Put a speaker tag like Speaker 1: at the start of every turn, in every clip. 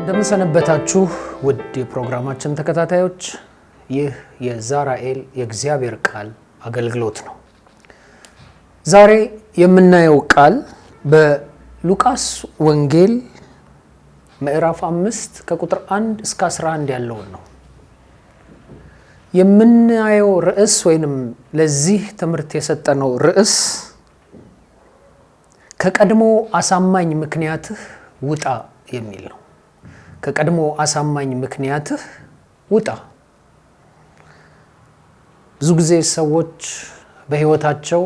Speaker 1: እንደምንሰነበታችሁ ውድ የፕሮግራማችን ተከታታዮች፣ ይህ የዛራኤል የእግዚአብሔር ቃል አገልግሎት ነው። ዛሬ የምናየው ቃል በሉቃስ ወንጌል ምዕራፍ 5 ከቁጥር 1 እስከ 11 ያለውን ነው። የምናየው ርዕስ ወይንም ለዚህ ትምህርት የሰጠነው ርዕስ ከቀድሞ አሳማኝ ምክንያትህ ውጣ የሚል ነው። ከቀድሞ አሳማኝ ምክንያትህ ውጣ። ብዙ ጊዜ ሰዎች በህይወታቸው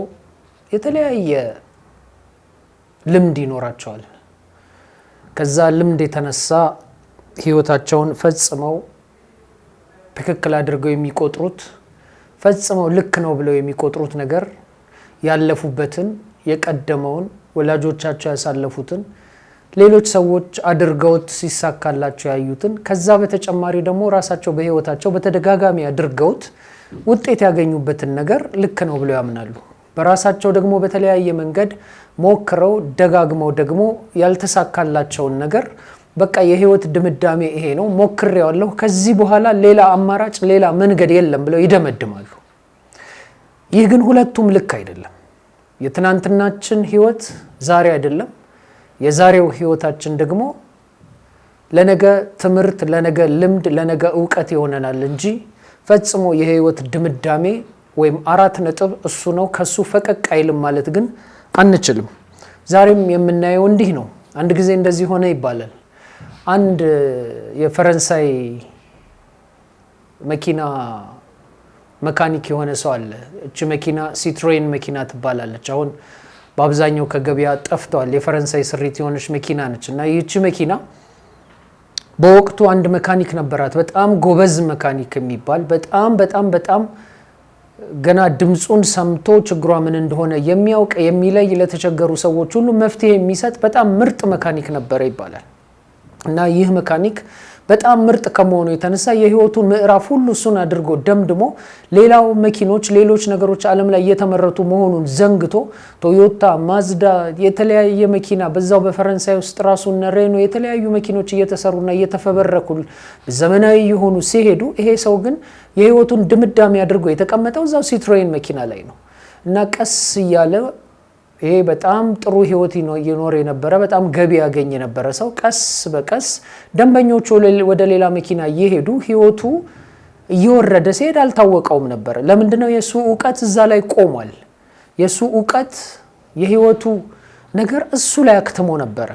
Speaker 1: የተለያየ ልምድ ይኖራቸዋል። ከዛ ልምድ የተነሳ ህይወታቸውን ፈጽመው ትክክል አድርገው የሚቆጥሩት ፈጽመው ልክ ነው ብለው የሚቆጥሩት ነገር ያለፉበትን የቀደመውን ወላጆቻቸው ያሳለፉትን ሌሎች ሰዎች አድርገውት ሲሳካላቸው ያዩትን ከዛ በተጨማሪ ደግሞ ራሳቸው በህይወታቸው በተደጋጋሚ አድርገውት ውጤት ያገኙበትን ነገር ልክ ነው ብለው ያምናሉ። በራሳቸው ደግሞ በተለያየ መንገድ ሞክረው ደጋግመው ደግሞ ያልተሳካላቸውን ነገር በቃ የህይወት ድምዳሜ ይሄ ነው፣ ሞክሬዋለሁ፣ ከዚህ በኋላ ሌላ አማራጭ ሌላ መንገድ የለም ብለው ይደመድማሉ። ይህ ግን ሁለቱም ልክ አይደለም። የትናንትናችን ህይወት ዛሬ አይደለም። የዛሬው ህይወታችን ደግሞ ለነገ ትምህርት፣ ለነገ ልምድ፣ ለነገ ዕውቀት ይሆነናል እንጂ ፈጽሞ የህይወት ድምዳሜ ወይም 4 ነጥብ እሱ ነው ከሱ ፈቀቅ አይልም ማለት ግን አንችልም። ዛሬም የምናየው እንዲህ ነው። አንድ ጊዜ እንደዚህ ሆነ ይባላል። አንድ የፈረንሳይ መኪና መካኒክ የሆነ ሰው አለ። እቺ መኪና ሲትሮይን መኪና ትባላለች። አሁን በአብዛኛው ከገበያ ጠፍቷል። የፈረንሳይ ስሪት የሆነች መኪና ነች እና ይህች መኪና በወቅቱ አንድ መካኒክ ነበራት። በጣም ጎበዝ መካኒክ የሚባል በጣም ገና ድምጹን ሰምቶ ችግሯ ምን እንደሆነ የሚያውቅ የሚለይ ለተቸገሩ ሰዎች ሁሉ መፍትሄ የሚሰጥ በጣም ምርጥ መካኒክ ነበረ ይባላል። እና ይህ መካኒክ በጣም ምርጥ ከመሆኑ የተነሳ የህይወቱን ምዕራፍ ሁሉ እሱን አድርጎ ደምድሞ ሌላው መኪኖች ሌሎች ነገሮች ዓለም ላይ እየተመረቱ መሆኑን ዘንግቶ ቶዮታ፣ ማዝዳ፣ የተለያየ መኪና በዛው በፈረንሳይ ውስጥ ራሱን ሬኖ የተለያዩ መኪኖች እየተሰሩና እየተፈበረኩ ዘመናዊ የሆኑ ሲሄዱ ይሄ ሰው ግን የህይወቱን ድምዳሜ አድርጎ የተቀመጠው እዛው ሲትሮይን መኪና ላይ ነው። እና ቀስ እያለ ይሄ በጣም ጥሩ ህይወት ይኖር የነበረ በጣም ገቢ ያገኝ የነበረ ሰው ቀስ በቀስ ደንበኞቹ ወደ ሌላ መኪና እየሄዱ ህይወቱ እየወረደ ሲሄድ አልታወቀውም ነበር። ለምንድነው? የሱ ዕውቀት እዛ ላይ ቆሟል። የሱ ዕውቀት የህይወቱ ነገር እሱ ላይ አክትሞ ነበር።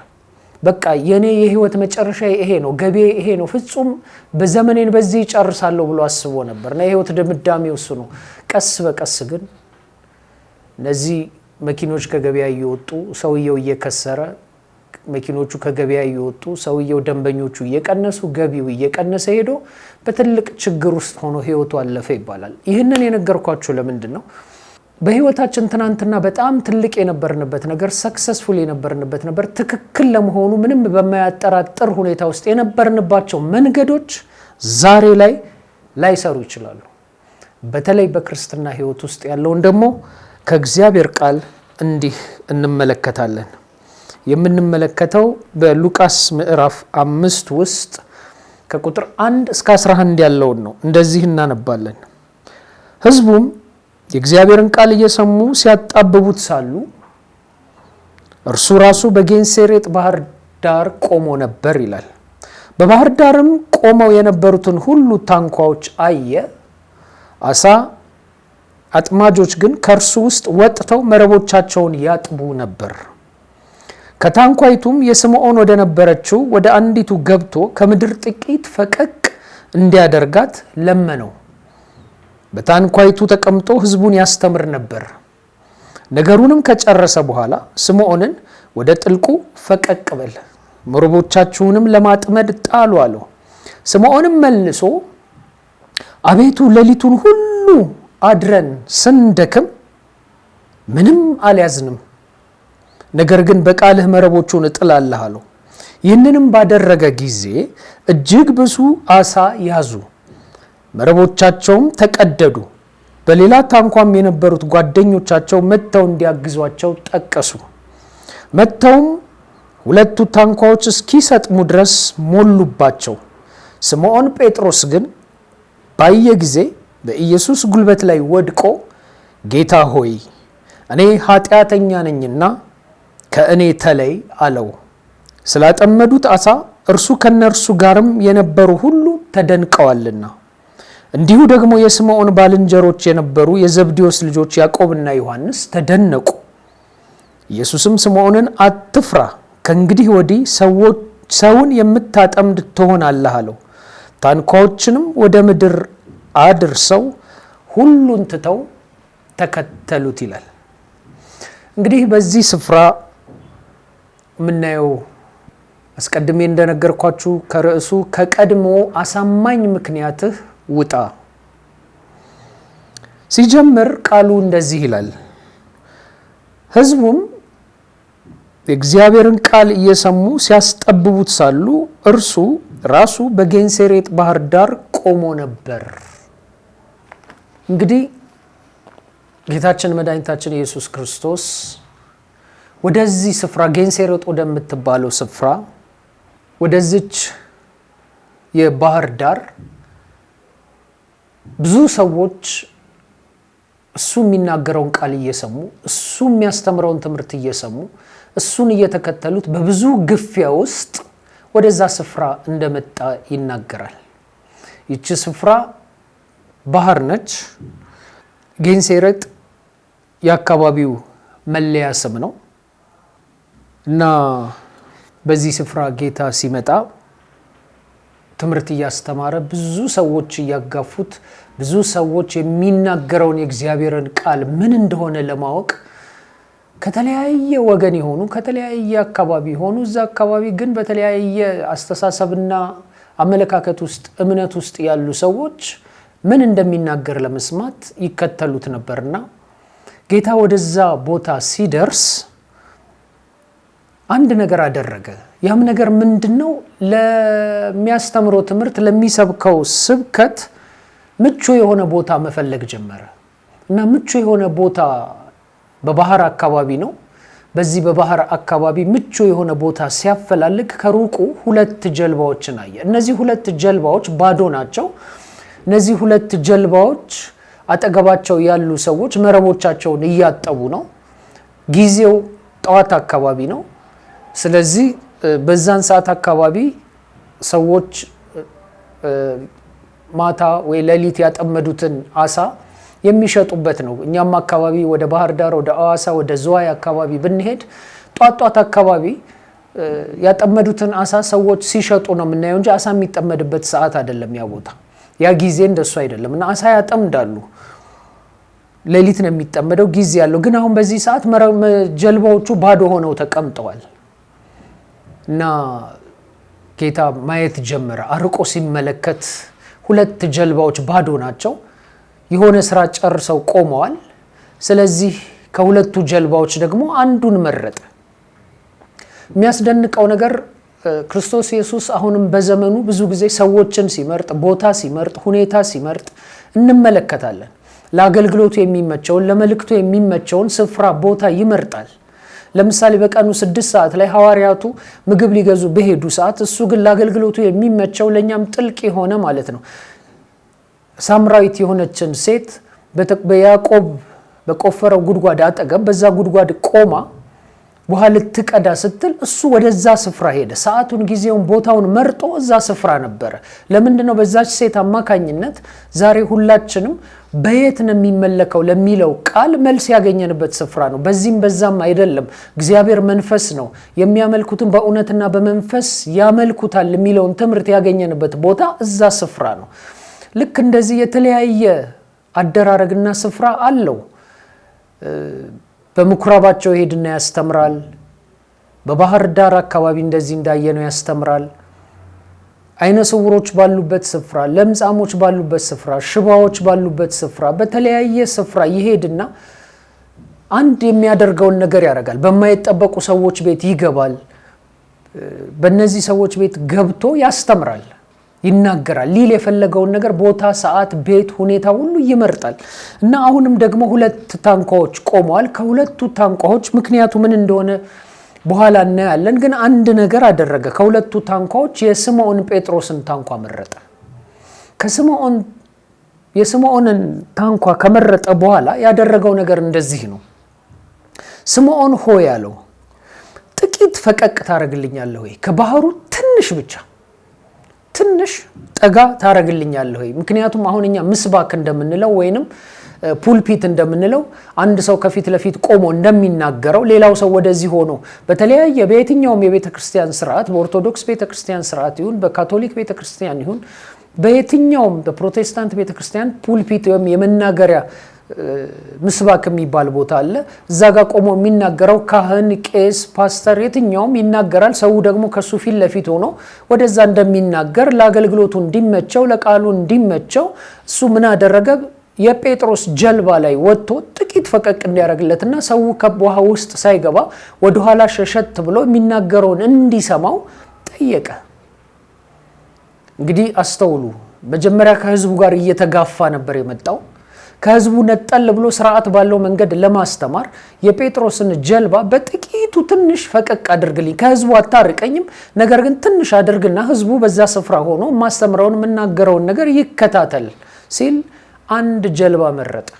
Speaker 1: በቃ የኔ የህይወት መጨረሻ ይሄ ነው፣ ገቢ ይሄ ነው፣ ፍጹም በዘመኔን በዚህ ጨርሳለሁ ብሎ አስቦ ነበርና የህይወት ድምዳሜው እሱ ነው። ቀስ በቀስ ግን እነዚህ መኪኖች ከገበያ እየወጡ ሰውየው እየከሰረ፣ መኪኖቹ ከገበያ እየወጡ ሰውየው ደንበኞቹ እየቀነሱ፣ ገቢው እየቀነሰ ሄዶ በትልቅ ችግር ውስጥ ሆኖ ህይወቱ አለፈ ይባላል። ይህንን የነገርኳችሁ ለምንድን ነው? በህይወታችን ትናንትና በጣም ትልቅ የነበርንበት ነገር፣ ሰክሰስፉል የነበርንበት ነገር፣ ትክክል ለመሆኑ ምንም በማያጠራጥር ሁኔታ ውስጥ የነበርንባቸው መንገዶች ዛሬ ላይ ላይሰሩ ይችላሉ። በተለይ በክርስትና ህይወት ውስጥ ያለውን ደግሞ ከእግዚአብሔር ቃል እንዲህ እንመለከታለን። የምንመለከተው በሉቃስ ምዕራፍ 5 ውስጥ ከቁጥር 1 እስከ 11 ያለውን ነው። እንደዚህ እናነባለን። ህዝቡም የእግዚአብሔርን ቃል እየሰሙ ሲያጣብቡት ሳሉ እርሱ ራሱ በጌንሴሬጥ ባህር ዳር ቆሞ ነበር ይላል። በባህር ዳርም ቆመው የነበሩትን ሁሉ ታንኳዎች አየ። አሳ አጥማጆች ግን ከእርሱ ውስጥ ወጥተው መረቦቻቸውን ያጥቡ ነበር። ከታንኳይቱም የስምዖን ወደ ነበረችው ወደ አንዲቱ ገብቶ ከምድር ጥቂት ፈቀቅ እንዲያደርጋት ለመነው። በታንኳይቱ ተቀምጦ ህዝቡን ያስተምር ነበር። ነገሩንም ከጨረሰ በኋላ ስምዖንን ወደ ጥልቁ ፈቀቅ በል፣ መረቦቻችሁንም ለማጥመድ ጣሉ አለው። ስምዖንም መልሶ አቤቱ ሌሊቱን ሁሉ አድረን ስንደክም ምንም አልያዝንም፣ ነገር ግን በቃልህ መረቦቹን እጥላለሁ አለው። ይህንንም ባደረገ ጊዜ እጅግ ብዙ አሳ ያዙ፣ መረቦቻቸውም ተቀደዱ። በሌላ ታንኳም የነበሩት ጓደኞቻቸው መጥተው እንዲያግዟቸው ጠቀሱ። መጥተውም ሁለቱ ታንኳዎች እስኪሰጥሙ ድረስ ሞሉባቸው። ስምዖን ጴጥሮስ ግን ባየ ጊዜ በኢየሱስ ጉልበት ላይ ወድቆ ጌታ ሆይ እኔ ኃጢአተኛ ነኝና ከእኔ ተለይ አለው። ስላጠመዱት ዓሣ እርሱ ከነርሱ ጋርም የነበሩ ሁሉ ተደንቀዋልና። እንዲሁ ደግሞ የስምዖን ባልንጀሮች የነበሩ የዘብዴዎስ ልጆች ያዕቆብና ዮሐንስ ተደነቁ። ኢየሱስም ስምዖንን አትፍራ፣ ከእንግዲህ ወዲህ ሰውን የምታጠምድ ትሆናለህ አለው። ታንኳዎችንም ወደ ምድር አድርሰው ሁሉን ትተው ተከተሉት ይላል። እንግዲህ በዚህ ስፍራ የምናየው አስቀድሜ እንደነገርኳችሁ ከርዕሱ ከቀድሞ አሳማኝ ምክንያትህ ውጣ። ሲጀምር ቃሉ እንደዚህ ይላል፣ ሕዝቡም የእግዚአብሔርን ቃል እየሰሙ ሲያስጠብቡት ሳሉ እርሱ ራሱ በጌንሴሬጥ ባህር ዳር ቆሞ ነበር። እንግዲህ ጌታችን መድኃኒታችን ኢየሱስ ክርስቶስ ወደዚህ ስፍራ ጌንሴሬጥ ወደምትባለው ስፍራ ወደዚች የባህር ዳር ብዙ ሰዎች እሱ የሚናገረውን ቃል እየሰሙ እሱ የሚያስተምረውን ትምህርት እየሰሙ እሱን እየተከተሉት በብዙ ግፊያ ውስጥ ወደዛ ስፍራ እንደመጣ ይናገራል። ይቺ ስፍራ ባህር ነች። ጌንሴሬጥ የአካባቢው መለያ ስም ነው እና በዚህ ስፍራ ጌታ ሲመጣ ትምህርት እያስተማረ ብዙ ሰዎች እያጋፉት ብዙ ሰዎች የሚናገረውን የእግዚአብሔርን ቃል ምን እንደሆነ ለማወቅ ከተለያየ ወገን የሆኑ ከተለያየ አካባቢ የሆኑ እዛ አካባቢ ግን በተለያየ አስተሳሰብና አመለካከት ውስጥ እምነት ውስጥ ያሉ ሰዎች ምን እንደሚናገር ለመስማት ይከተሉት ነበርና ጌታ ወደዛ ቦታ ሲደርስ አንድ ነገር አደረገ። ያም ነገር ምንድነው? ለሚያስተምረው ትምህርት ለሚሰብከው ስብከት ምቹ የሆነ ቦታ መፈለግ ጀመረ እና ምቹ የሆነ ቦታ በባህር አካባቢ ነው። በዚህ በባህር አካባቢ ምቹ የሆነ ቦታ ሲያፈላልግ ከሩቁ ሁለት ጀልባዎችን አየ። እነዚህ ሁለት ጀልባዎች ባዶ ናቸው። እነዚህ ሁለት ጀልባዎች አጠገባቸው ያሉ ሰዎች መረቦቻቸውን እያጠቡ ነው። ጊዜው ጠዋት አካባቢ ነው። ስለዚህ በዛን ሰዓት አካባቢ ሰዎች ማታ ወይ ሌሊት ያጠመዱትን አሳ የሚሸጡበት ነው። እኛም አካባቢ ወደ ባህር ዳር፣ ወደ አዋሳ፣ ወደ ዝዋይ አካባቢ ብንሄድ ጧት አካባቢ ያጠመዱትን አሳ ሰዎች ሲሸጡ ነው የምናየው እንጂ አሳ የሚጠመድበት ሰዓት አይደለም ያ ቦታ። ያ ጊዜ እንደሱ አይደለም እና አሳ ያጠምዳሉ። ሌሊት ነው የሚጠመደው፣ ጊዜ ያለው። ግን አሁን በዚህ ሰዓት ጀልባዎቹ ባዶ ሆነው ተቀምጠዋል እና ጌታ ማየት ጀመረ። አርቆ ሲመለከት ሁለት ጀልባዎች ባዶ ናቸው። የሆነ ስራ ጨርሰው ቆመዋል። ስለዚህ ከሁለቱ ጀልባዎች ደግሞ አንዱን መረጠ። የሚያስደንቀው ነገር ክርስቶስ ኢየሱስ አሁንም በዘመኑ ብዙ ጊዜ ሰዎችን ሲመርጥ፣ ቦታ ሲመርጥ፣ ሁኔታ ሲመርጥ እንመለከታለን። ለአገልግሎቱ የሚመቸውን ለመልእክቱ የሚመቸውን ስፍራ ቦታ ይመርጣል። ለምሳሌ በቀኑ 6 ሰዓት ላይ ሐዋርያቱ ምግብ ሊገዙ በሄዱ ሰዓት እሱ ግን ለአገልግሎቱ የሚመቸው ለኛም ጥልቅ የሆነ ማለት ነው ሳምራዊት የሆነችን ሴት በያዕቆብ በቆፈረው ጉድጓድ አጠገብ በዛ ጉድጓድ ቆማ ውሃ ልትቀዳ ስትል እሱ ወደዛ ስፍራ ሄደ። ሰዓቱን፣ ጊዜውን፣ ቦታውን መርጦ እዛ ስፍራ ነበረ። ለምንድነው? በዛች ሴት አማካኝነት ዛሬ ሁላችንም በየት ነው የሚመለከው ለሚለው ቃል መልስ ያገኘንበት ስፍራ ነው። በዚህም በዛም አይደለም። እግዚአብሔር መንፈስ ነው፣ የሚያመልኩትን በእውነትና በመንፈስ ያመልኩታል የሚለውን ትምህርት ያገኘንበት ቦታ እዛ ስፍራ ነው። ልክ እንደዚህ የተለያየ አደራረግና ስፍራ አለው። በምኩራባቸው ይሄድና ያስተምራል። በባህር ዳር አካባቢ እንደዚህ እንዳየነው ያስተምራል። አይነ ስውሮች ባሉበት ስፍራ፣ ለምጻሞች ባሉበት ስፍራ፣ ሽባዎች ባሉበት ስፍራ፣ በተለያየ ስፍራ ይሄድና አንድ የሚያደርገውን ነገር ያደርጋል። በማይጠበቁ ሰዎች ቤት ይገባል። በእነዚህ ሰዎች ቤት ገብቶ ያስተምራል፣ ይናገራል። ሊል የፈለገውን ነገር ቦታ፣ ሰዓት፣ ቤት፣ ሁኔታ ሁሉ ይመርጣል እና አሁንም ደግሞ ሁለት ታንኳዎች ቆመዋል። ከሁለቱ ታንኳዎች ምክንያቱ ምን እንደሆነ በኋላ እናያለን። ግን አንድ ነገር አደረገ። ከሁለቱ ታንኳዎች የስምዖን ጴጥሮስን ታንኳ መረጠ። የስምዖንን ታንኳ ከመረጠ በኋላ ያደረገው ነገር እንደዚህ ነው። ስምዖን ሆይ ያለው ጥቂት ፈቀቅ ታረግልኛለህ ወይ? ከባህሩ ትንሽ ብቻ ትንሽ ጠጋ ታረግልኛለህ ወይ? ምክንያቱም አሁን እኛ ምስባክ እንደምንለው ወይንም ፑልፒት እንደምንለው አንድ ሰው ከፊት ለፊት ቆሞ እንደሚናገረው ሌላው ሰው ወደዚህ ሆኖ በተለያየ በየትኛውም የቤተክርስቲያን ስርዓት በኦርቶዶክስ ቤተክርስቲያን ስርዓት ይሁን በካቶሊክ ቤተክርስቲያን ይሁን በየትኛውም በፕሮቴስታንት ቤተክርስቲያን ፑልፒት ወይም የመናገሪያ ምስባክ የሚባል ቦታ አለ። እዛ ጋር ቆሞ የሚናገረው ካህን፣ ቄስ፣ ፓስተር የትኛውም ይናገራል። ሰው ደግሞ ከሱ ፊት ለፊት ሆኖ ወደዛ እንደሚናገር ለአገልግሎቱ እንዲመቸው ለቃሉ እንዲመቸው እሱ ምን አደረገ? የጴጥሮስ ጀልባ ላይ ወጥቶ ጥቂት ፈቀቅ እንዲያደርግለትና ሰው ከውሃ ውስጥ ሳይገባ ወደ ኋላ ሸሸት ብሎ የሚናገረውን እንዲሰማው ጠየቀ። እንግዲህ አስተውሉ። መጀመሪያ ከህዝቡ ጋር እየተጋፋ ነበር የመጣው። ከህዝቡ ነጠል ብሎ ስርዓት ባለው መንገድ ለማስተማር የጴጥሮስን ጀልባ በጥቂቱ ትንሽ ፈቀቅ አድርግልኝ፣ ከህዝቡ አታርቀኝም፣ ነገር ግን ትንሽ አድርግና ህዝቡ በዛ ስፍራ ሆኖ ማስተምረውን የምናገረውን ነገር ይከታተል ሲል አንድ ጀልባ መረጠ።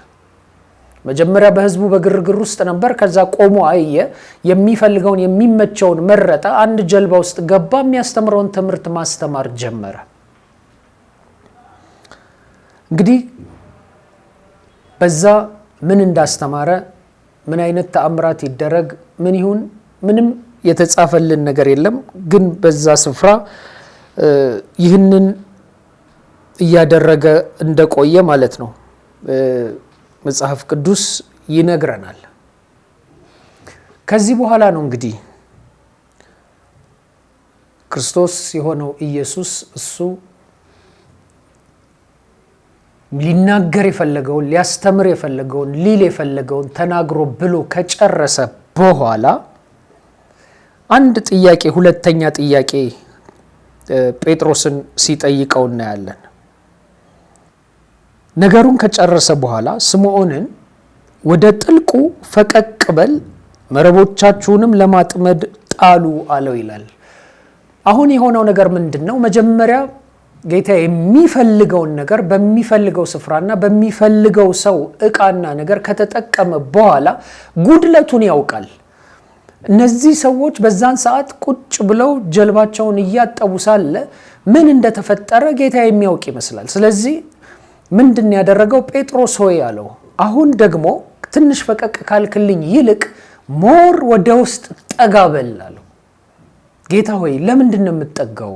Speaker 1: መጀመሪያ በህዝቡ በግርግር ውስጥ ነበር። ከዛ ቆሞ አየ፣ የሚፈልገውን የሚመቸውን መረጠ። አንድ ጀልባ ውስጥ ገባ፣ የሚያስተምረውን ትምህርት ማስተማር ጀመረ። እንግዲህ በዛ ምን እንዳስተማረ ምን አይነት ተአምራት ይደረግ ምን ይሁን ምንም የተጻፈልን ነገር የለም። ግን በዛ ስፍራ ይህንን እያደረገ እንደቆየ ማለት ነው መጽሐፍ ቅዱስ ይነግረናል። ከዚህ በኋላ ነው እንግዲህ ክርስቶስ የሆነው ኢየሱስ እሱ ሊናገር የፈለገውን ሊያስተምር የፈለገውን ሊል የፈለገውን ተናግሮ ብሎ ከጨረሰ በኋላ አንድ ጥያቄ፣ ሁለተኛ ጥያቄ ጴጥሮስን ሲጠይቀው እናያለን። ነገሩን ከጨረሰ በኋላ ስምዖንን ወደ ጥልቁ ፈቀቅ በል፣ መረቦቻችሁንም ለማጥመድ ጣሉ አለው ይላል። አሁን የሆነው ነገር ምንድነው? መጀመሪያ ጌታ የሚፈልገውን ነገር በሚፈልገው ስፍራና በሚፈልገው ሰው ዕቃና ነገር ከተጠቀመ በኋላ ጉድለቱን ያውቃል። እነዚህ ሰዎች በዛን ሰዓት ቁጭ ብለው ጀልባቸውን እያጠቡ ሳለ ምን እንደተፈጠረ ጌታ የሚያውቅ ይመስላል። ስለዚህ ምንድን ያደረገው? ጴጥሮስ ሆይ አለው፣ አሁን ደግሞ ትንሽ ፈቀቅ ካልክልኝ ይልቅ ሞር ወደ ውስጥ ጠጋ በል አለው። ጌታ ሆይ ለምንድን ነው የምትጠጋው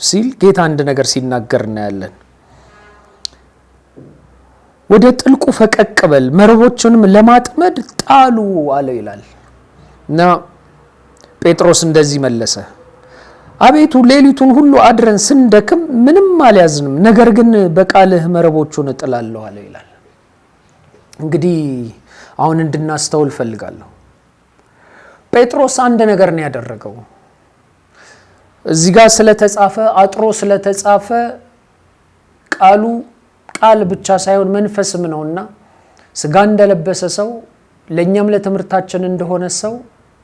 Speaker 1: ሲል ጌታ አንድ ነገር ሲናገር እናያለን። ወደ ጥልቁ ፈቀቅ በል፣ መረቦቹንም ለማጥመድ ጣሉ አለው ይላል። እና ጴጥሮስ እንደዚህ መለሰ፣ አቤቱ ሌሊቱን ሁሉ አድረን ስንደክም ምንም አልያዝንም፣ ነገር ግን በቃልህ መረቦቹን እጥላለሁ አለው ይላል። እንግዲህ አሁን እንድናስተውል ፈልጋለሁ። ጴጥሮስ አንድ ነገር ነው ያደረገው። እዚህ ጋር ስለተጻፈ አጥሮ ስለተጻፈ ቃሉ ቃል ብቻ ሳይሆን መንፈስም ነውና ስጋ እንደለበሰ ሰው ለኛም ለትምህርታችን እንደሆነ ሰው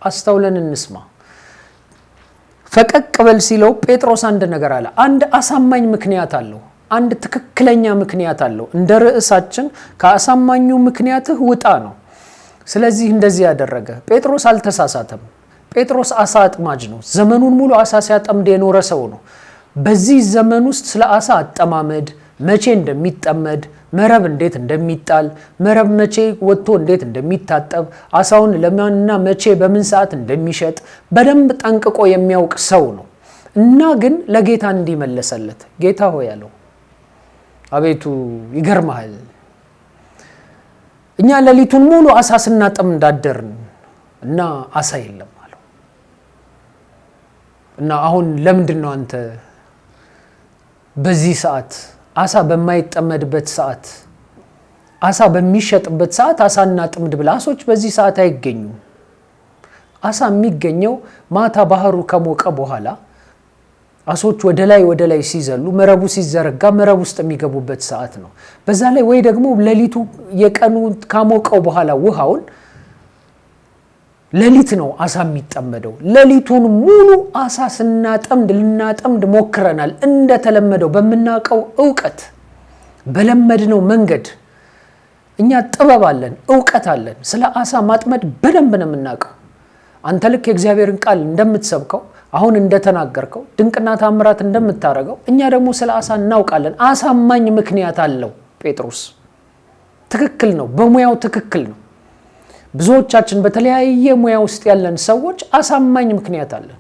Speaker 1: አስተውለን እንስማ። ፈቀቅ በል ሲለው ጴጥሮስ አንድ ነገር አለ። አንድ አሳማኝ ምክንያት አለው። አንድ ትክክለኛ ምክንያት አለው። እንደ ርዕሳችን ከአሳማኙ ምክንያትህ ውጣ ነው። ስለዚህ እንደዚህ ያደረገ ጴጥሮስ አልተሳሳተም። ጴጥሮስ አሳ አጥማጅ ነው። ዘመኑን ሙሉ አሳ ሲያጠምድ የኖረ ሰው ነው። በዚህ ዘመን ውስጥ ስለ አሳ አጠማመድ፣ መቼ እንደሚጠመድ፣ መረብ እንዴት እንደሚጣል፣ መረብ መቼ ወጥቶ እንዴት እንደሚታጠብ፣ አሳውን ለማንና መቼ በምን ሰዓት እንደሚሸጥ በደንብ ጠንቅቆ የሚያውቅ ሰው ነው። እና ግን ለጌታ እንዲመለሰለት ጌታ ሆይ ያለው፣ አቤቱ ይገርማል፣ እኛ ሌሊቱን ሙሉ አሳ ስናጠምድ እንዳደርን እና አሳ የለም አለው። እና አሁን ለምንድን ነው አንተ በዚህ ሰዓት አሳ በማይጠመድበት ሰዓት አሳ በሚሸጥበት ሰዓት አሳ እናጥምድ ብለህ? አሶች በዚህ ሰዓት አይገኙም። አሳ የሚገኘው ማታ ባህሩ ከሞቀ በኋላ አሶች ወደ ላይ ሲዘሉ መረቡ ሲዘረጋ መረብ ውስጥ የሚገቡበት ሰዓት ነው። በዛ ላይ ወይ ደግሞ ሌሊቱ የቀኑ ካሞቀው በኋላ ውሃውን ሌሊት ነው አሳ የሚጠመደው። ሌሊቱን ሙሉ አሳ ልናጠምድ ሞክረናል። እንደተለመደው በመናቀው ዕውቀት በለመድነው መንገድ እኛ ጥበብ አለን፣ ዕውቀት አለን። ስለ አሳ ማጥመድ በደንብ ነው የምናውቀው። አንተ ልክ የእግዚአብሔርን ቃል እንደምትሰብከው አሁን እንደተናገርከው ድንቅና ታምራት እንደምታረገው እኛ ደግሞ ስለ አሳ እናውቃለን። አሳማኝ ምክንያት አለው ጴጥሮስ። ትክክል ነው፣ በሙያው ትክክል ነው። ብዙዎቻችን በተለያየ ሙያ ውስጥ ያለን ሰዎች አሳማኝ ምክንያት አለን።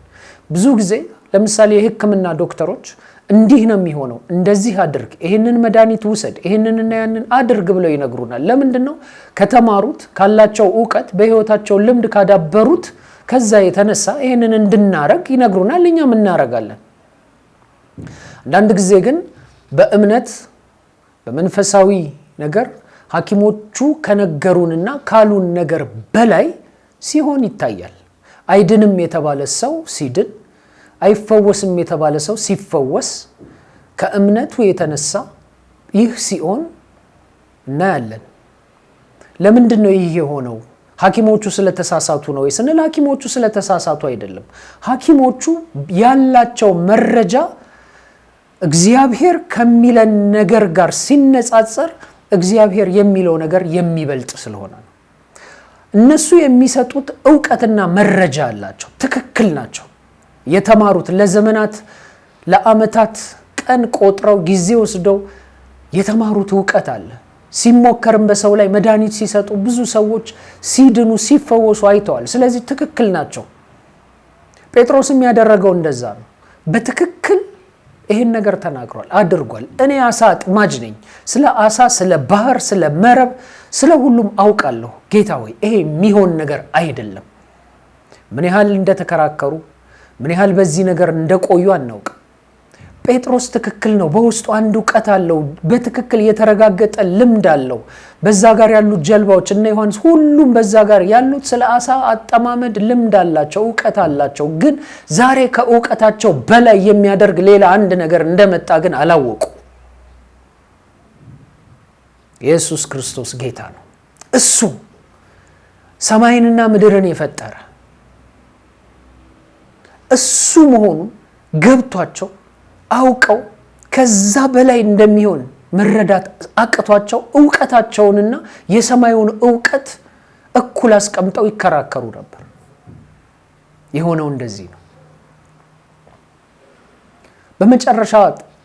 Speaker 1: ብዙ ጊዜ ለምሳሌ የሕክምና ዶክተሮች እንዲህ ነው የሚሆነው፣ እንደዚህ አድርግ፣ ይሄንን መድኃኒት ውሰድ፣ ይሄንንና ያንን አድርግ ብለው ይነግሩናል። ለምንድን ነው? ከተማሩት ካላቸው ዕውቀት በህይወታቸው ልምድ ካዳበሩት ከዛ የተነሳ ይሄንን እንድናረግ ይነግሩናል፣ እኛም እናረጋለን። አንዳንድ ጊዜ ግን በእምነት በመንፈሳዊ ነገር ሐኪሞቹ ከነገሩንና ካሉን ነገር በላይ ሲሆን ይታያል። አይድንም የተባለ ሰው ሲድን፣ አይፈወስም የተባለ ሰው ሲፈወስ ከእምነቱ የተነሳ ይህ ሲሆን እናያለን። ለምንድን ነው ይህ የሆነው? ሐኪሞቹ ስለተሳሳቱ ነው ስንል ሐኪሞቹ ስለተሳሳቱ አይደለም። ሐኪሞቹ ያላቸው መረጃ እግዚአብሔር ከሚለን ነገር ጋር ሲነጻጸር እግዚአብሔር የሚለው ነገር የሚበልጥ ስለሆነ ነው። እነሱ የሚሰጡት ዕውቀትና መረጃ አላቸው፣ ትክክል ናቸው። የተማሩት ለዘመናት ለዓመታት ቀን ቆጥረው ጊዜ ወስደው የተማሩት ዕውቀት አለ። ሲሞከርም በሰው ላይ መድኃኒት ሲሰጡ ብዙ ሰዎች ሲድኑ ሲፈወሱ አይተዋል። ስለዚህ ትክክል ናቸው። ጴጥሮስም ያደረገው እንደዛ ነው። በትክክል ይሄን ነገር ተናግሯል፣ አድርጓል። እኔ አሳ አጥማጅ ነኝ፣ ስለ አሳ፣ ስለ ባህር፣ ስለ መረብ፣ ስለ ሁሉም አውቃለሁ። ጌታ ሆይ ይሄ የሚሆን ነገር አይደለም። ምን ያህል እንደተከራከሩ ምን ያህል በዚህ ነገር እንደቆዩ አናውቅ። ጴጥሮስ ትክክል ነው። በውስጡ አንድ ዕውቀት አለው፣ በትክክል የተረጋገጠ ልምድ አለው። በዛ ጋር ያሉት ጀልባዎች እና ዮሐንስ ሁሉም በዛ ጋር ያሉት ስለ አሳ አጠማመድ ልምድ አላቸው፣ ዕውቀት አላቸው። ግን ዛሬ ከዕውቀታቸው በላይ የሚያደርግ ሌላ አንድ ነገር እንደመጣ ግን አላወቁ። ኢየሱስ ክርስቶስ ጌታ ነው። እሱ ሰማይንና ምድርን የፈጠረ እሱ መሆኑን ገብቷቸው አውቀው ከዛ በላይ እንደሚሆን መረዳት አቅቷቸው ዕውቀታቸውንና የሰማዩን ዕውቀት እኩል አስቀምጠው ይከራከሩ ነበር። የሆነው እንደዚህ ነው። በመጨረሻ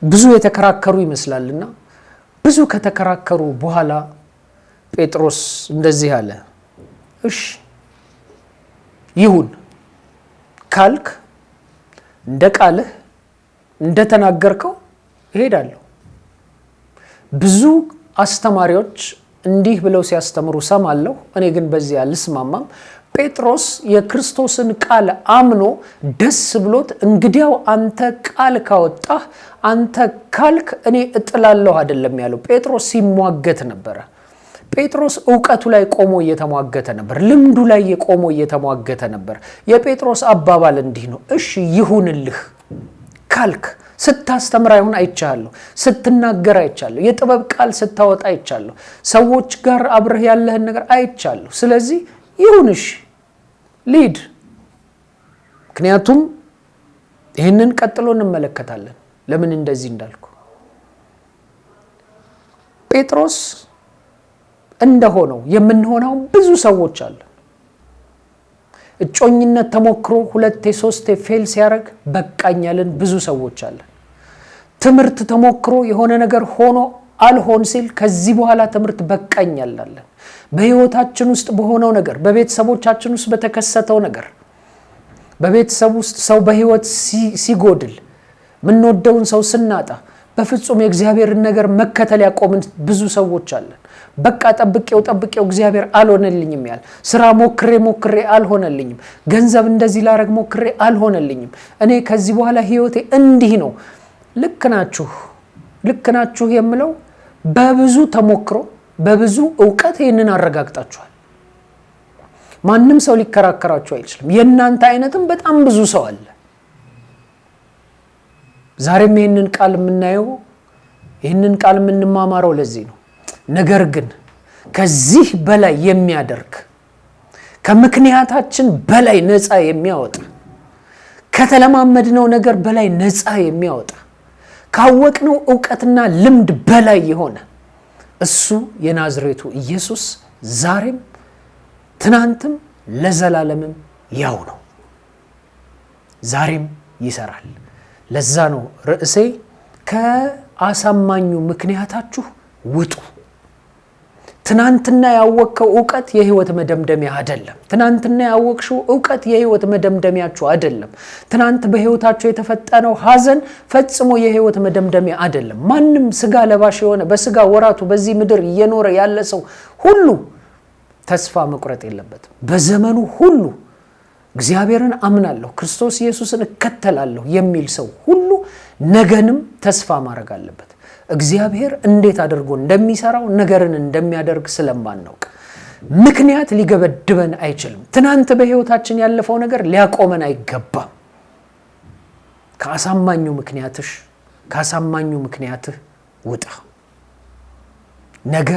Speaker 1: ብዙ የተከራከሩ ይመስላልና ብዙ ከተከራከሩ በኋላ ጴጥሮስ እንደዚህ አለ፣ እሺ ይሁን ካልክ እንደ ቃልህ እንደተናገርከው እሄዳለሁ። ብዙ አስተማሪዎች እንዲህ ብለው ሲያስተምሩ ሰማለሁ፣ እኔ ግን በዚህ አልስማማም። ጴጥሮስ የክርስቶስን ቃል አምኖ ደስ ብሎት እንግዲያው አንተ ቃል ካወጣህ አንተ ካልክ እኔ እጥላለሁ አይደለም ያለው። ጴጥሮስ ሲሟገት ነበረ። ጴጥሮስ ዕውቀቱ ላይ ቆሞ እየተሟገተ ነበር። ልምዱ ላይ ቆሞ እየተሟገተ ነበር። የጴጥሮስ አባባል እንዲህ ነው፣ እሺ ይሁንልህ ካልክ። ስታስተምር አይሁን አይቻለሁ፣ ስትናገር አይቻለሁ፣ የጥበብ ቃል ስታወጣ አይቻለሁ፣ ሰዎች ጋር አብረህ ያለህን ነገር አይቻለሁ። ስለዚህ ይሁንሽ ሊድ። ምክንያቱም ይህንን ቀጥሎ እንመለከታለን ለምን እንደዚህ እንዳልኩ። ጴጥሮስ እንደሆነው የምንሆነው ብዙ ሰዎች አሉ። እጮኝነት ተሞክሮ 2-3 ፌል ሲያደርግ በቃኛልን ብዙ ሰዎች አለን። ትምህርት ተሞክሮ የሆነ ነገር ሆኖ አልሆን ሲል ከዚህ በኋላ ትምህርት በቃኛላለን። በህይወታችን ውስጥ በሆነው ነገር፣ በቤተሰቦቻችን ውስጥ በተከሰተው ነገር፣ በቤተሰብ ውስጥ ሰው በህይወት ሲጎድል፣ ምንወደውን ሰው ስናጣ በፍጹም የእግዚአብሔርን ነገር መከተል ያቆምን ብዙ ሰዎች አለን። በቃ ጠብቄው እግዚአብሔር አልሆነልኝም ያለ፣ ስራ ሞክሬ አልሆነልኝም፣ ገንዘብ እንደዚህ ላረግ ሞክሬ አልሆነልኝም፣ እኔ ከዚህ በኋላ ህይወቴ እንዲህ ነው። ልክ ናችሁ የምለው በብዙ ተሞክሮ በብዙ ዕውቀት ይህንን አረጋግጣችኋል። ማንም ሰው ሊከራከራችሁ አይችልም። የእናንተ አይነትም በጣም ብዙ ሰው አለ። ዛሬም ይህንን ቃል የምናየው ይህንን ቃል የምንማማረው ለዚህ ነው። ነገር ግን ከዚህ በላይ የሚያደርግ ከምክንያታችን በላይ ነፃ የሚያወጣ ከተለማመድነው ነገር በላይ ነፃ የሚያወጣ ካወቅነው ዕውቀትና ልምድ በላይ የሆነ እሱ የናዝሬቱ ኢየሱስ ዛሬም ትናንትም ለዘላለምም ያው ነው። ዛሬም ይሰራል። ለዛ ነው ርዕሴ ከአሳማኙ ምክንያታችሁ ውጡ። ትናንትና ያወቅከው ዕውቀት የህይወት መደምደሚያ አይደለም። ትናንትና ያወቅሽው ዕውቀት የህይወት መደምደሚያችሁ አይደለም። ትናንት በህይወታችሁ የተፈጠነው ሐዘን ፈጽሞ የህይወት መደምደሚያ አይደለም። ማንም ስጋ ለባሽ የሆነ በስጋ ወራቱ በዚህ ምድር እየኖረ ያለ ሰው ሁሉ ተስፋ መቁረጥ የለበትም። በዘመኑ ሁሉ እግዚአብሔርን አምናለሁ፣ ክርስቶስ ኢየሱስን እከተላለሁ የሚል ሰው ሁሉ ነገንም ተስፋ ማድረግ አለበት። እግዚአብሔር እንዴት አድርጎ እንደሚሰራው ነገርን እንደሚያደርግ ስለማናውቅ ምክንያት ሊገበድበን አይችልም። ትናንት በህይወታችን ያለፈው ነገር ሊያቆመን አይገባም። ከአሳማኙ ምክንያትህ ውጣ። ነገ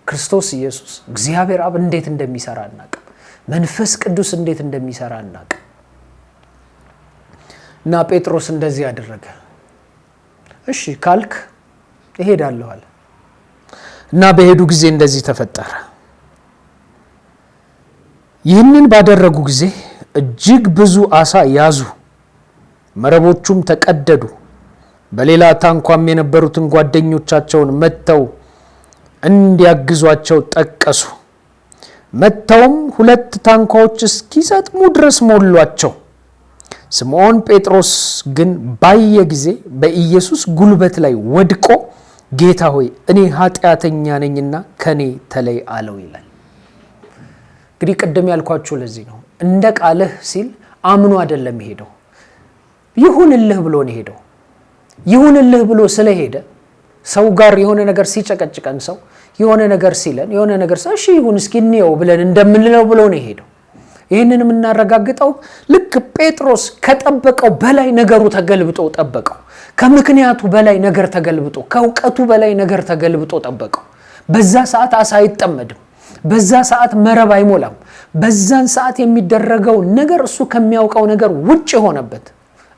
Speaker 1: ክርስቶስ ኢየሱስ እግዚአብሔር አብ እንዴት እንደሚሰራ አናውቅም። መንፈስ ቅዱስ እንዴት እንደሚሰራ አናውቅም። እና ጴጥሮስ እንደዚህ ያደረገ። እሺ ካልክ እሄዳለሁ አለ እና በሄዱ ጊዜ እንደዚህ ተፈጠረ። ይህንን ባደረጉ ጊዜ እጅግ ብዙ አሳ ያዙ፣ መረቦቹም ተቀደዱ። በሌላ ታንኳም የነበሩትን ጓደኞቻቸውን መጥተው እንዲያግዟቸው ጠቀሱ። መጥተውም 2 ታንኳዎች እስኪሰጥሙ ድረስ ሞሏቸው። ስምዖን ጴጥሮስ ግን ባየ ጊዜ በኢየሱስ ጉልበት ላይ ወድቆ ጌታ ሆይ እኔ ኃጢአተኛ ነኝና ከኔ ተለይ አለው ይላል። እንግዲህ ቅድም ያልኳችሁ ለዚህ ነው። እንደ ቃልህ ሲል አምኖ አይደለም ሄደው፣ ይሁንልህ ብሎ ነው ሄደው። ይሁንልህ ብሎ ስለሄደ ሰው ጋር የሆነ ነገር ሲጨቀጭቀን ሰው የሆነ ነገር ሲለን የሆነ ነገር እሺ ይሁን እስኪ እንየው ብለን እንደምንለው ብሎ ነው ሄደው። ይህንን የምናረጋግጠው ልክ ጴጥሮስ ከጠበቀው በላይ ነገሩ ተገልብጦ ጠበቀው። ከምክንያቱ በላይ ነገር ተገልብጦ፣ ከእውቀቱ በላይ ነገር ተገልብጦ ጠበቀው። በዛ ሰዓት አሳ አይጠመድም። በዛ ሰዓት መረብ አይሞላም። በዛን ሰዓት የሚደረገው ነገር እሱ ከሚያውቀው ነገር ውጭ ሆነበት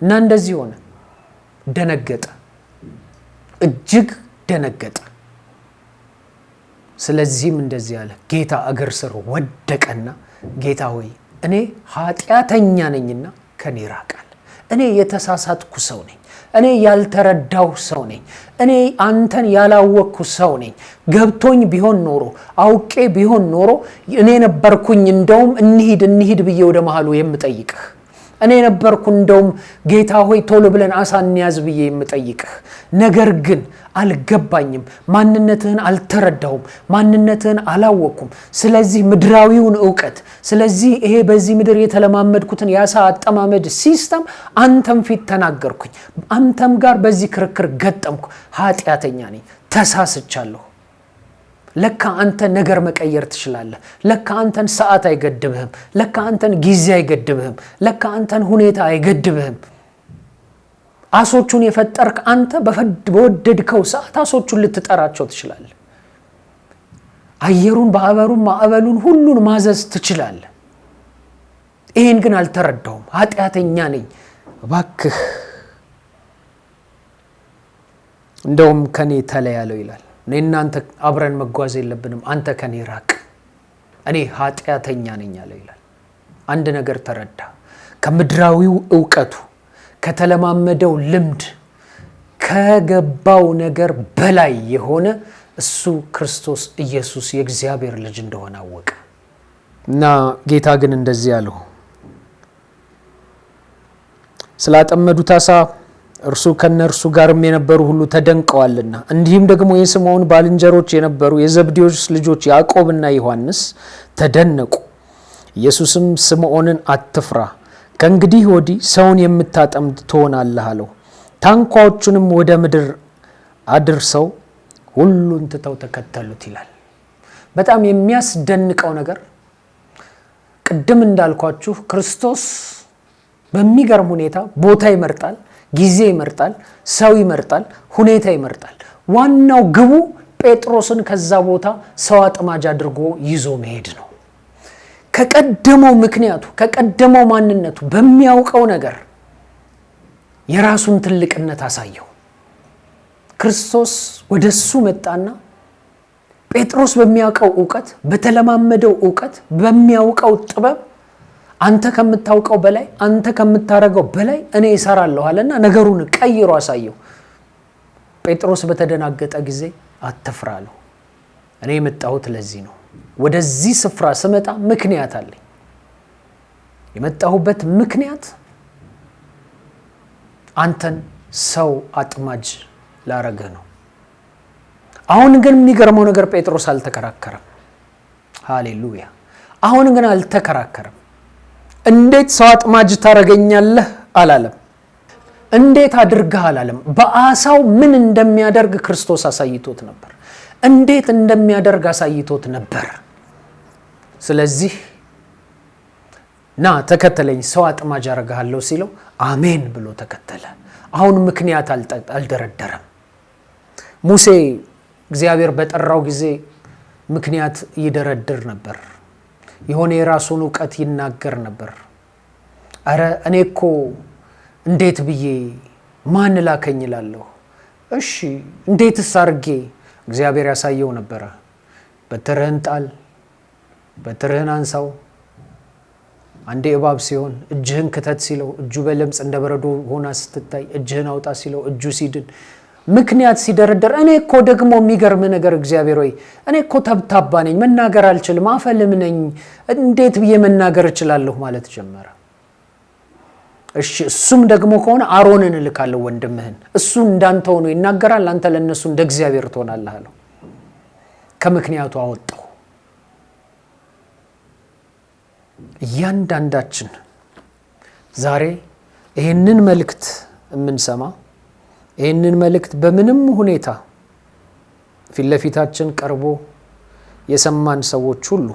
Speaker 1: እና እንደዚህ ሆነ። ደነገጠ፣ እጅግ ደነገጠ። ስለዚህም እንደዚህ አለ፣ ጌታ እግር ስር ወደቀና ጌታ ሆይ እኔ ኃጢአተኛ ነኝና ከኔ ራቃል። እኔ የተሳሳትኩ ሰው ነኝ። እኔ ያልተረዳው ሰው ነኝ። እኔ አንተን ያላወቅኩ ሰው ነኝ። ገብቶኝ ቢሆን ኖሮ አውቄ ቢሆን ኖሮ እኔ ነበርኩኝ እንደውም እንሂድ ብዬ ወደ መሃሉ የምጠይቅህ። እኔ ነበርኩ እንደውም ጌታ ሆይ ቶሎ ብለን አሳ እንያዝ ብዬ የምጠይቅህ። ነገር ግን አልገባኝም። ማንነትህን አልተረዳሁም። ማንነትህን አላወቅኩም። ስለዚህ ምድራዊውን ዕውቀት፣ ስለዚህ ይሄ በዚህ ምድር የተለማመድኩትን የአሳ አጠማመድ ሲስተም አንተም ፊት ተናገርኩኝ። አንተም ጋር በዚህ ክርክር ገጠምኩ። ኃጢአተኛ ነኝ፣ ተሳስቻለሁ። ለካ አንተ ነገር መቀየር ትችላለህ። ለካ አንተን ሰዓት አይገድብህም። ለካ አንተን ጊዜ አይገድብህም። ለካ አንተን ሁኔታ አይገድብህም። አሶቹን የፈጠርክ አንተ በወደድከው ሰዓት አሶቹን ልትጠራቸው ትችላለህ። አየሩን፣ ባህሩን፣ ማዕበሉን ሁሉን ማዘዝ ትችላለህ። ይሄን ግን አልተረዳውም። ኃጢአተኛ ነኝ፣ እባክህ እንደውም ከኔ ተለያለው ይላል። እኔ እናንተ አብረን መጓዝ የለብንም፣ አንተ ከኔ ራቅ፣ እኔ ኃጢአተኛ ነኝ አለ ይላል። አንድ ነገር ተረዳ። ከምድራዊው ዕውቀቱ፣ ከተለማመደው ልምድ፣ ከገባው ነገር በላይ የሆነ እሱ ክርስቶስ ኢየሱስ የእግዚአብሔር ልጅ እንደሆነ አወቀ እና ጌታ ግን እንደዚህ አለው፣ ስላጠመዱት አሳ እርሱ ከነርሱ ጋርም የነበሩ ሁሉ ተደንቀዋልና፣ እንዲህም ደግሞ የስምዖን ባልንጀሮች የነበሩ የዘብዴዎስ ልጆች ያዕቆብና ዮሐንስ ተደነቁ። ኢየሱስም ስምዖንን አትፍራ፣ ከእንግዲህ ወዲህ ሰውን የምታጠምድ ትሆናለህ አለው። ታንኳዎቹንም ወደ ምድር አድርሰው ሁሉን ትተው ተከተሉት ይላል። በጣም የሚያስደንቀው ነገር ቅድም እንዳልኳችሁ ክርስቶስ በሚገርም ሁኔታ ቦታ ይመርጣል፣ ጊዜ ይመርጣል፣ ሰው ይመርጣል፣ ሁኔታ ይመርጣል። ዋናው ግቡ ጴጥሮስን ከዛ ቦታ ሰው አጥማጅ አድርጎ ይዞ መሄድ ነው። ከቀደመው ምክንያቱ ከቀደመው ማንነቱ በሚያውቀው ነገር የራሱን ትልቅነት አሳየው። ክርስቶስ ወደሱ መጣና ጴጥሮስ በሚያውቀው ዕውቀት በተለማመደው ዕውቀት በሚያውቀው ጥበብ አንተ ከምታውቀው በላይ አንተ ከምታረገው በላይ እኔ እሰራለሁ አለና ነገሩን ቀይሮ አሳየው። ጴጥሮስ በተደናገጠ ጊዜ አትፍራ አለው። እኔ የመጣሁት ለዚህ ነው። ወደዚህ ስፍራ ስመጣ ምክንያት አለኝ። የመጣሁበት ምክንያት አንተን ሰው አጥማጅ ላረገ ነው። አሁን ግን የሚገርመው ነገር ጴጥሮስ አልተከራከረም። ሃሌሉያ! አሁን ግን አልተከራከረም። እንዴት ሰው አጥማጅ ታረገኛለህ አላለም። እንዴት አድርገህ አላለም። በአሳው ምን እንደሚያደርግ ክርስቶስ አሳይቶት ነበር። እንዴት እንደሚያደርግ አሳይቶት ነበር። ስለዚህ ና ተከተለኝ ሰው አጥማጅ አረጋለሁ ሲለው አሜን ብሎ ተከተለ። አሁን ምክንያት አልደረደረም። ሙሴ እግዚአብሔር በጠራው ጊዜ ምክንያት ይደረድር ነበር። የሆነ የራሱን ዕውቀት ይናገር ነበር። አረ እኔ እኮ እንዴት ብዬ ማን ላከኝ እላለሁ። እሺ እንዴትስ አድርጌ? እግዚአብሔር ያሳየው ነበር። በትርህን ጣል፣ በትርህን አንሳው። አንዴ እባብ ሲሆን እጅህን ክተት ሲለው እጁ በለምጽ እንደ በረዶ ሆና ስትታይ እጅህን አውጣ ሲለው እጁ ሲድን ምክንያት ሲደረደር እኔ እኮ ደግሞ የሚገርም ነገር እግዚአብሔር ሆይ እኔ እኮ ተብታባ ነኝ፣ መናገር አልችልም፣ አፈልም ነኝ፣ እንዴት ብዬ መናገር እችላለሁ ማለት ጀመረ። እሺ እሱም ደግሞ ከሆነ አሮንን እልካለሁ ወንድምህን፣ እሱ እንዳንተ ሆኖ ይናገራል፣ አንተ ለነሱ እንደ እግዚአብሔር ትሆናለህ አለው። ከምክንያቱ አወጣው። እያንዳንዳችን ዛሬ ይህንን መልእክት የምንሰማ ይህንን መልእክት በምንም ሁኔታ ፊት ለፊታችን ቀርቦ የሰማን ሰዎች ሁሉ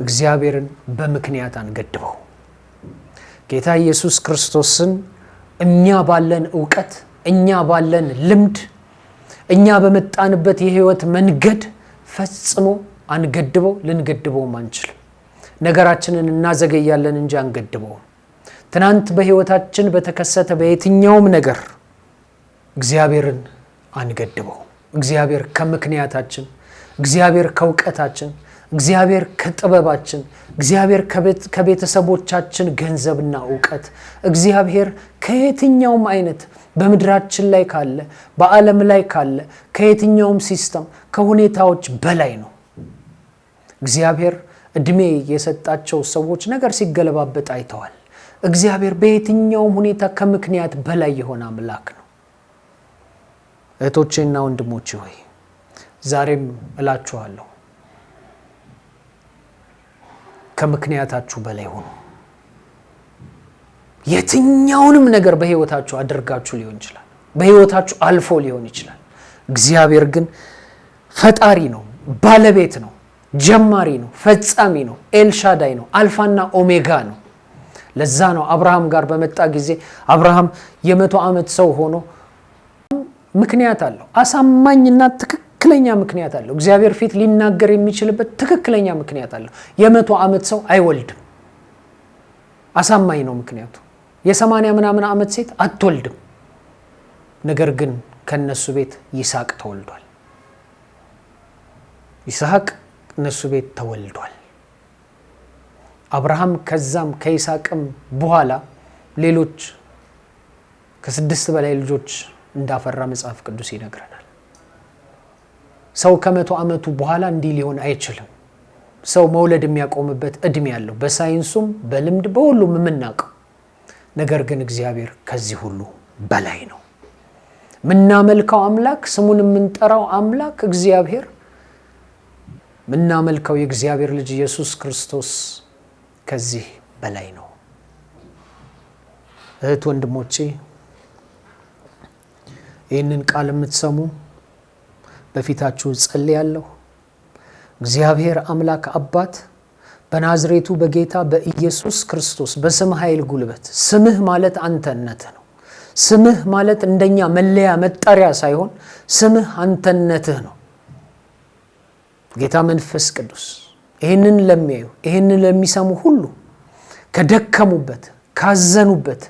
Speaker 1: እግዚአብሔርን በምክንያት አንገድበው። ጌታ ኢየሱስ ክርስቶስን እኛ ባለን ዕውቀት፣ እኛ ባለን ልምድ፣ እኛ በመጣንበት የህይወት መንገድ ፈጽሞ አንገድበው፣ ልንገድበውም አንችልም። ነገራችንን እናዘገያለን እንጂ አንገድበውም። ትናንት በህይወታችን በተከሰተ በየትኛውም ነገር እግዚአብሔርን አንገድበው። እግዚአብሔር ከምክንያታችን፣ እግዚአብሔር ከዕውቀታችን፣ እግዚአብሔር ከጥበባችን፣ እግዚአብሔር ከቤተሰቦቻችን ገንዘብና ዕውቀት፣ እግዚአብሔር ከየትኛውም አይነት በምድራችን ላይ ካለ በዓለም ላይ ካለ ከየትኛውም ሲስተም ከሁኔታዎች በላይ ነው። እግዚአብሔር እድሜ የሰጣቸው ሰዎች ነገር ሲገለባበጥ አይተዋል። እግዚአብሔር በየትኛውም ሁኔታ ከምክንያት በላይ የሆነ አምላክ ነው። እህቶቼና ወንድሞቼ ሆይ ዛሬም እላችኋለሁ ከምክንያታችሁ በላይ ሆኑ። የትኛውንም ነገር በህይወታችሁ አድርጋችሁ ሊሆን ይችላል፣ በህይወታችሁ አልፎ ሊሆን ይችላል። እግዚአብሔር ግን ፈጣሪ ነው፣ ባለቤት ነው፣ ጀማሪ ነው፣ ፈጻሚ ነው፣ ኤልሻዳይ ነው፣ አልፋና ኦሜጋ ነው። ለዛ ነው አብርሃም ጋር በመጣ ጊዜ አብርሃም የ100 ዓመት ሰው ሆኖ ምክንያት አለው፣ አሳማኝና ትክክለኛ ምክንያት አለው። እግዚአብሔር ፊት ሊናገር የሚችልበት ትክክለኛ ምክንያት አለው። የ100 ዓመት ሰው አይወልድም፣ አሳማኝ ነው ምክንያቱ። የ80 ምናምን ዓመት ሴት አትወልድም። ነገር ግን ከነሱ ቤት ይስሐቅ ተወልዷል። ይስሐቅ እነሱ ቤት ተወልዷል። አብርሃም ከዛም ከይስሐቅም በኋላ ሌሎች ከ6 በላይ ልጆች እንዳፈራ መጽሐፍ ቅዱስ ይነግረናል። ሰው ከ100 ዓመቱ በኋላ እንዲህ ሊሆን አይችልም። ሰው መውለድ የሚያቆምበት እድሜ ያለው በሳይንሱም በልምድ በሁሉም የምናውቀው። ነገር ግን እግዚአብሔር ከዚህ ሁሉ በላይ ነው። ምናመልከው አምላክ፣ ስሙን የምንጠራው አምላክ እግዚአብሔር፣ ምናመልከው የእግዚአብሔር ልጅ ኢየሱስ ክርስቶስ ከዚህ በላይ ነው። እህት ወንድሞቼ ይህንን ቃል የምትሰሙ በፊታችሁ ጸልያለሁ። እግዚአብሔር አምላክ አባት በናዝሬቱ በጌታ በኢየሱስ ክርስቶስ በስም ኃይል ጉልበት፣ ስምህ ማለት አንተነትህ ነው። ስምህ ማለት እንደኛ መለያ መጠሪያ ሳይሆን ስምህ አንተነትህ ነው። ጌታ መንፈስ ቅዱስ ይህንን ለሚያዩ ይህንን ለሚሰሙ ሁሉ ከደከሙበት ካዘኑበት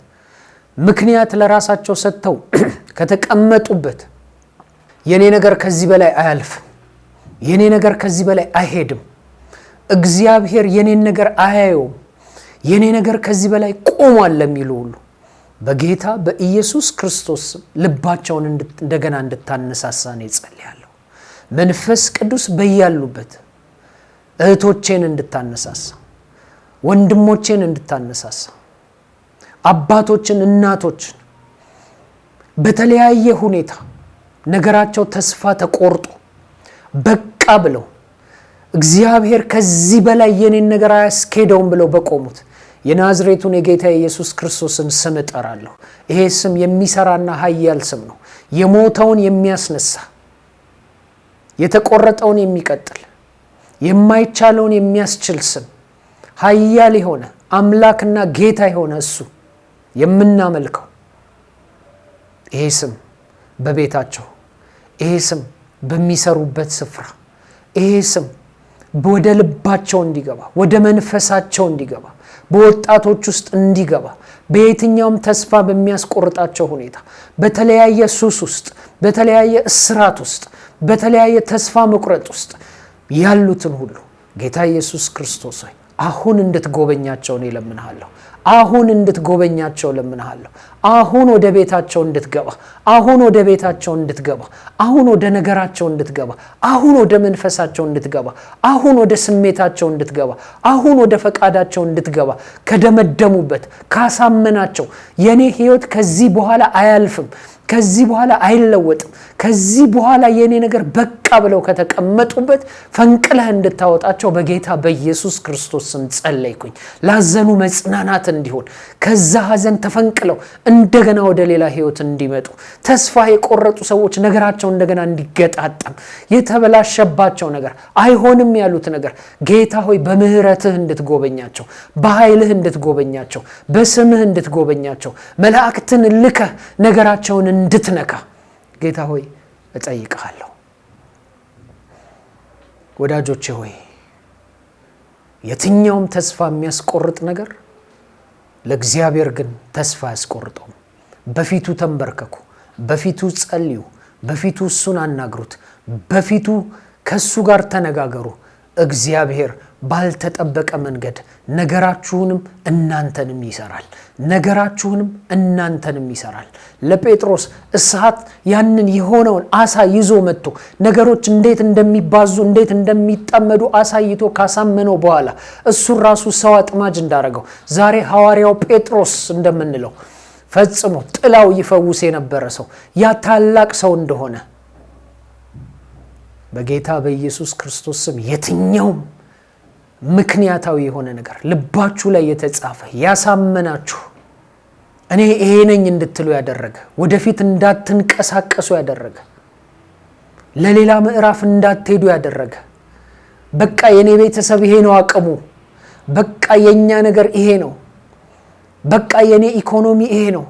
Speaker 1: ምክንያት ለራሳቸው ሰጥተው ከተቀመጡበት የኔ ነገር ከዚህ በላይ አያልፍም፣ የኔ ነገር ከዚህ በላይ አይሄድም፣ እግዚአብሔር የኔን ነገር አያየውም፣ የኔ ነገር ከዚህ በላይ ቆሟል ለሚሉ ሁሉ በጌታ በኢየሱስ ክርስቶስ ልባቸውን እንደገና እንድታነሳሳ ነው ጸልያለሁ። መንፈስ ቅዱስ በያሉበት እህቶቼን እንድታነሳሳ፣ ወንድሞቼን እንድታነሳሳ፣ አባቶችን እናቶችን በተለያየ ሁኔታ ነገራቸው ተስፋ ተቆርጦ በቃ ብለው እግዚአብሔር ከዚህ በላይ የኔን ነገር አያስኬደውም ብለው በቆሙት የናዝሬቱን የጌታ ኢየሱስ ክርስቶስን ስም እጠራለሁ። ይሄ ስም የሚሰራና ኃያል ስም ነው። የሞተውን የሚያስነሳ፣ የተቆረጠውን የሚቀጥል፣ የማይቻለውን የሚያስችል ስም፣ ኃያል የሆነ አምላክና ጌታ የሆነ እሱ የምናመልከው ይሄ ስም በቤታቸው፣ ይሄ ስም በሚሰሩበት ስፍራ፣ ይሄ ስም ወደ ልባቸው እንዲገባ፣ ወደ መንፈሳቸው እንዲገባ፣ በወጣቶች ውስጥ እንዲገባ፣ በየትኛውም ተስፋ በሚያስቆርጣቸው ሁኔታ፣ በተለያየ ሱስ ውስጥ፣ በተለያየ እስራት ውስጥ፣ በተለያየ ተስፋ መቁረጥ ውስጥ ያሉትን ሁሉ ጌታ ኢየሱስ ክርስቶስ ሆይ አሁን እንድትጎበኛቸው ነው እለምንሃለሁ። አሁን እንድትጎበኛቸው እለምንሃለሁ። አሁን ወደ ቤታቸው እንድትገባ፣ አሁን ወደ ቤታቸው እንድትገባ፣ አሁን ወደ ነገራቸው እንድትገባ፣ አሁን ወደ መንፈሳቸው እንድትገባ፣ አሁን ወደ ስሜታቸው እንድትገባ፣ አሁን ወደ ፈቃዳቸው እንድትገባ፣ ከደመደሙበት ካሳመናቸው የኔ ህይወት ከዚህ በኋላ አያልፍም፣ ከዚህ በኋላ አይለወጥም፣ ከዚህ በኋላ የኔ ነገር በቃ ብለው ከተቀመጡበት ፈንቅለህ እንድታወጣቸው በጌታ በኢየሱስ ክርስቶስ ስም ጸለይኩኝ። ላዘኑ መጽናናት እንዲሆን፣ ከዛ ሐዘን ተፈንቅለው እንደገና ወደ ሌላ ህይወት እንዲመጡ፣ ተስፋ የቆረጡ ሰዎች ነገራቸው እንደገና እንዲገጣጣም፣ የተበላሸባቸው ነገር አይሆንም ያሉት ነገር ጌታ ሆይ በምህረትህ እንድትጎበኛቸው፣ በኃይልህ እንድትጎበኛቸው፣ በስምህ እንድትጎበኛቸው፣ መላእክትን ልከህ ነገራቸውን እንድትነካ ጌታ ሆይ እጠይቅሃለሁ። ወዳጆቼ ሆይ የትኛውም ተስፋ የሚያስቆርጥ ነገር ለእግዚአብሔር ግን ተስፋ ያስቆርጠው። በፊቱ ተንበርከኩ፣ በፊቱ ጸልዩ፣ በፊቱ እሱን አናግሩት፣ በፊቱ ከሱ ጋር ተነጋገሩ። እግዚአብሔር ባልተጠበቀ መንገድ ነገራችሁንም እናንተንም ይሰራል። ነገራችሁንም እናንተንም ይሰራል። ለጴጥሮስ እሳት ያንን የሆነውን አሳ ይዞ መጥቶ ነገሮች እንዴት እንደሚባዙ እንዴት እንደሚጠመዱ አሳይቶ ካሳመነው በኋላ እሱን ራሱ ሰው አጥማጅ እንዳረገው ዛሬ ሐዋርያው ጴጥሮስ እንደምንለው ፈጽሞ ጥላው ይፈውስ የነበረ ሰው ያ ታላቅ ሰው እንደሆነ በጌታ በኢየሱስ ክርስቶስ ስም የትኛውም ምክንያታዊ የሆነ ነገር ልባችሁ ላይ የተጻፈ ያሳመናችሁ እኔ ይሄ ነኝ እንድትሉ ያደረገ ወደፊት እንዳትንቀሳቀሱ ያደረገ ለሌላ ምዕራፍ እንዳትሄዱ ያደረገ በቃ የኔ ቤተሰብ ይሄ ነው አቅሙ፣ በቃ የኛ ነገር ይሄ ነው፣ በቃ የኔ ኢኮኖሚ ይሄ ነው፣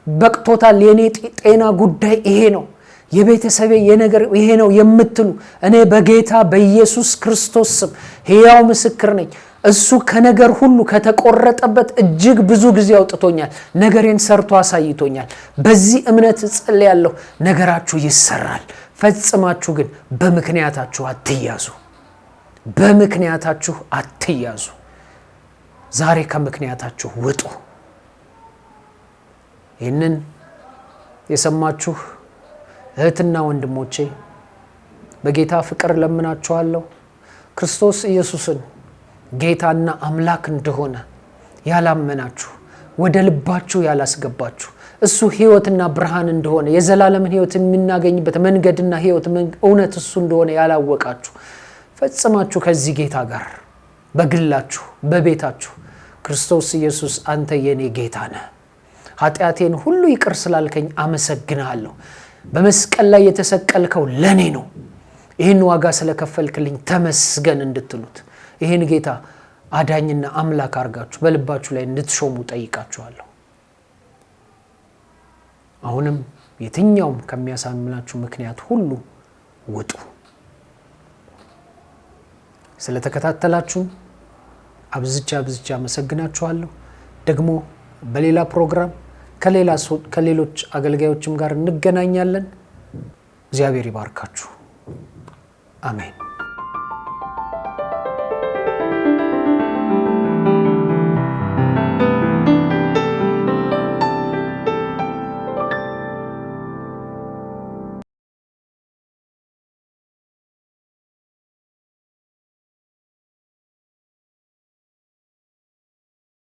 Speaker 1: በቅቶታል የኔ ጤና ጉዳይ ይሄ ነው፣ የቤተሰቤ የነገር ይሄ ነው የምትሉ እኔ በጌታ በኢየሱስ ክርስቶስ ስም ሕያው ምስክር ነኝ። እሱ ከነገር ሁሉ ከተቆረጠበት እጅግ ብዙ ጊዜ አውጥቶኛል። ነገሬን ሰርቶ አሳይቶኛል። በዚህ እምነት ጸልያለሁ። ነገራችሁ ይሰራል። ፈጽማችሁ ግን በምክንያታችሁ አትያዙ። በምክንያታችሁ አትያዙ። ዛሬ ከምክንያታችሁ ውጡ። ይህንን የሰማችሁ እህትና ወንድሞቼ በጌታ ፍቅር ለምናችኋለሁ። ክርስቶስ ኢየሱስን ጌታና አምላክ እንደሆነ ያላመናችሁ ወደ ልባችሁ ያላስገባችሁ እሱ ሕይወትና ብርሃን እንደሆነ የዘላለምን ሕይወት የምናገኝበት መንገድና ሕይወት እውነት እሱ እንደሆነ ያላወቃችሁ ፈጽማችሁ ከዚህ ጌታ ጋር በግላችሁ በቤታችሁ ክርስቶስ ኢየሱስ አንተ የኔ ጌታ ነህ፣ ኃጢአቴን ሁሉ ይቅር ስላልከኝ አመሰግናለሁ፣ በመስቀል ላይ የተሰቀልከው ለኔ ነው፣ ይህን ዋጋ ስለከፈልክልኝ ተመስገን እንድትሉት ይህን ጌታ አዳኝና አምላክ አርጋችሁ በልባችሁ ላይ እንድትሾሙ ጠይቃችኋለሁ። አሁንም የትኛውም ከሚያሳምናችሁ ምክንያት ሁሉ ውጡ። ስለተከታተላችሁ አብዝቻ አመሰግናችኋለሁ። ደግሞ በሌላ ፕሮግራም ከሌሎች አገልጋዮችም ጋር እንገናኛለን። እግዚአብሔር ይባርካችሁ። አሜን።